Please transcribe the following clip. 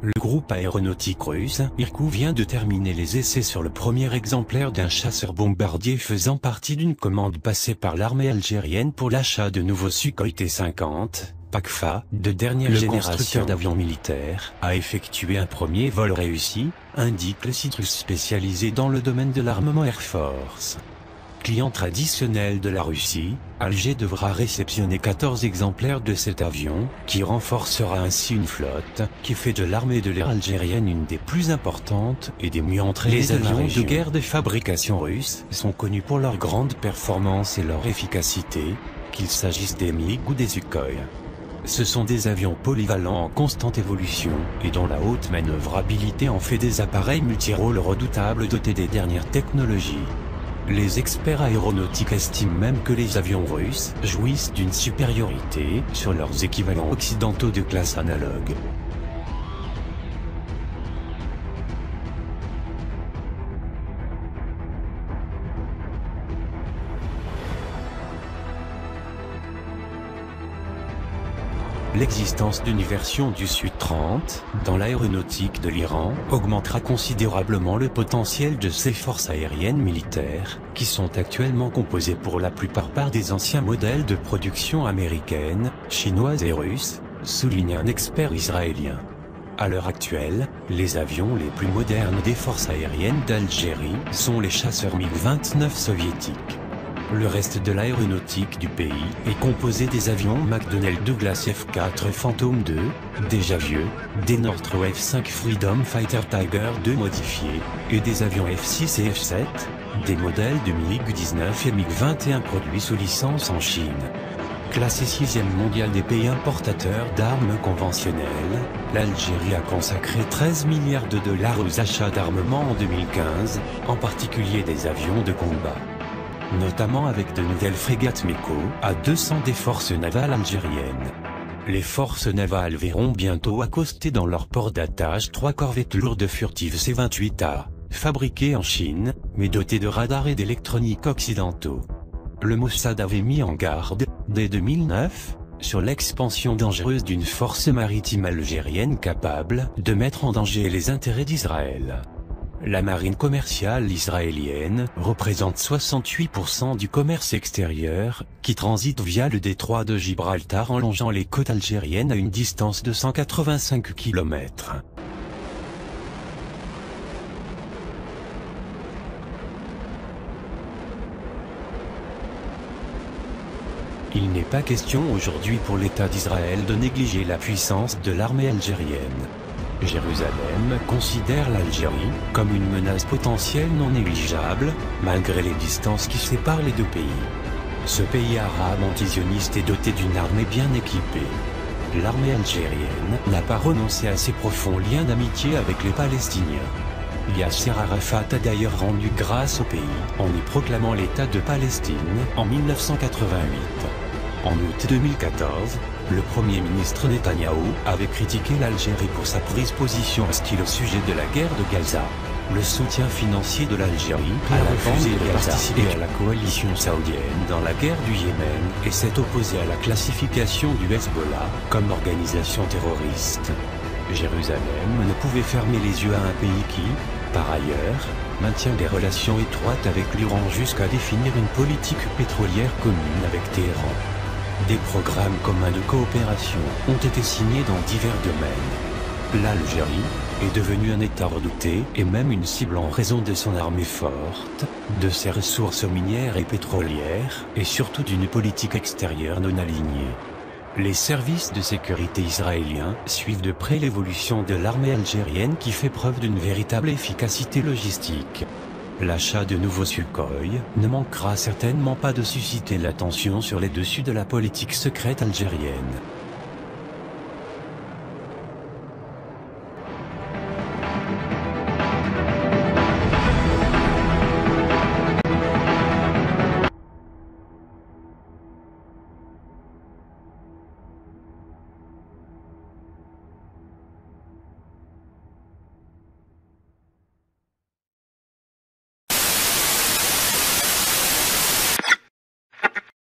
Le groupe aéronautique russe, Irkout vient de terminer les essais sur le premier exemplaire d'un chasseur-bombardier faisant partie d'une commande passée par l'armée algérienne pour l'achat de nouveaux Sukhoi T-50, PACFA, de dernière génération. Le constructeur d'avions militaires a effectué un premier vol réussi, indique le site russe spécialisé dans le domaine de l'armement Air Force. Client traditionnel de la Russie, Alger devra réceptionner 14 exemplaires de cet avion, qui renforcera ainsi une flotte, qui fait de l'armée de l'air algérienne une des plus importantes et des mieux entraînées. Les avions de guerre de fabrication russe sont connus pour leur grande performance et leur efficacité, qu'il s'agisse des MiG ou des Sukhoi. Ce sont des avions polyvalents en constante évolution, et dont la haute manœuvrabilité en fait des appareils multirôles redoutables dotés des dernières technologies. Les experts aéronautiques estiment même que les avions russes jouissent d'une supériorité sur leurs équivalents occidentaux de classe analogue. L'existence d'une version du Su-30, dans l'aéronautique de l'Iran, augmentera considérablement le potentiel de ces forces aériennes militaires, qui sont actuellement composées pour la plupart par des anciens modèles de production américaine, chinoise et russe, souligne un expert israélien. À l'heure actuelle, les avions les plus modernes des forces aériennes d'Algérie sont les chasseurs MiG-29 soviétiques. Le reste de l'aéronautique du pays est composé des avions McDonnell Douglas F-4 Phantom II, déjà vieux, des Northrop F-5 Freedom Fighter Tiger II modifiés, et des avions F-6 et F-7, des modèles de MiG-19 et MiG-21 produits sous licence en Chine. Classée 6e mondial des pays importateurs d'armes conventionnelles, l'Algérie a consacré 13 milliards de dollars aux achats d'armement en 2015, en particulier des avions de combat. Notamment avec de nouvelles frégates MECO, à 200 des forces navales algériennes. Les forces navales verront bientôt accoster dans leur port d'attache 3 corvettes lourdes furtives C-28A, fabriquées en Chine, mais dotées de radars et d'électronique occidentaux. Le Mossad avait mis en garde, dès 2009, sur l'expansion dangereuse d'une force maritime algérienne capable de mettre en danger les intérêts d'Israël. La marine commerciale israélienne représente 68% du commerce extérieur, qui transite via le détroit de Gibraltar en longeant les côtes algériennes à une distance de 185 km. Il n'est pas question aujourd'hui pour l'État d'Israël de négliger la puissance de l'armée algérienne. Jérusalem considère l'Algérie comme une menace potentielle non négligeable, malgré les distances qui séparent les deux pays. Ce pays arabe antisioniste est doté d'une armée bien équipée. L'armée algérienne n'a pas renoncé à ses profonds liens d'amitié avec les Palestiniens. Yasser Arafat a d'ailleurs rendu grâce au pays, en y proclamant l'État de Palestine en 1988. En août 2014, le Premier ministre Netanyahou avait critiqué l'Algérie pour sa prise position hostile au sujet de la guerre de Gaza. Le soutien financier de l'Algérie a refusé de participer à la coalition saoudienne dans la guerre du Yémen et s'est opposé à la classification du Hezbollah comme organisation terroriste. Jérusalem ne pouvait fermer les yeux à un pays qui, par ailleurs, maintient des relations étroites avec l'Iran jusqu'à définir une politique pétrolière commune avec Téhéran. Des programmes communs de coopération ont été signés dans divers domaines. L'Algérie est devenue un État redouté et même une cible en raison de son armée forte, de ses ressources minières et pétrolières, et surtout d'une politique extérieure non alignée. Les services de sécurité israéliens suivent de près l'évolution de l'armée algérienne qui fait preuve d'une véritable efficacité logistique. L'achat de nouveaux Sukhoi ne manquera certainement pas de susciter l'attention sur les dessus de la politique secrète algérienne.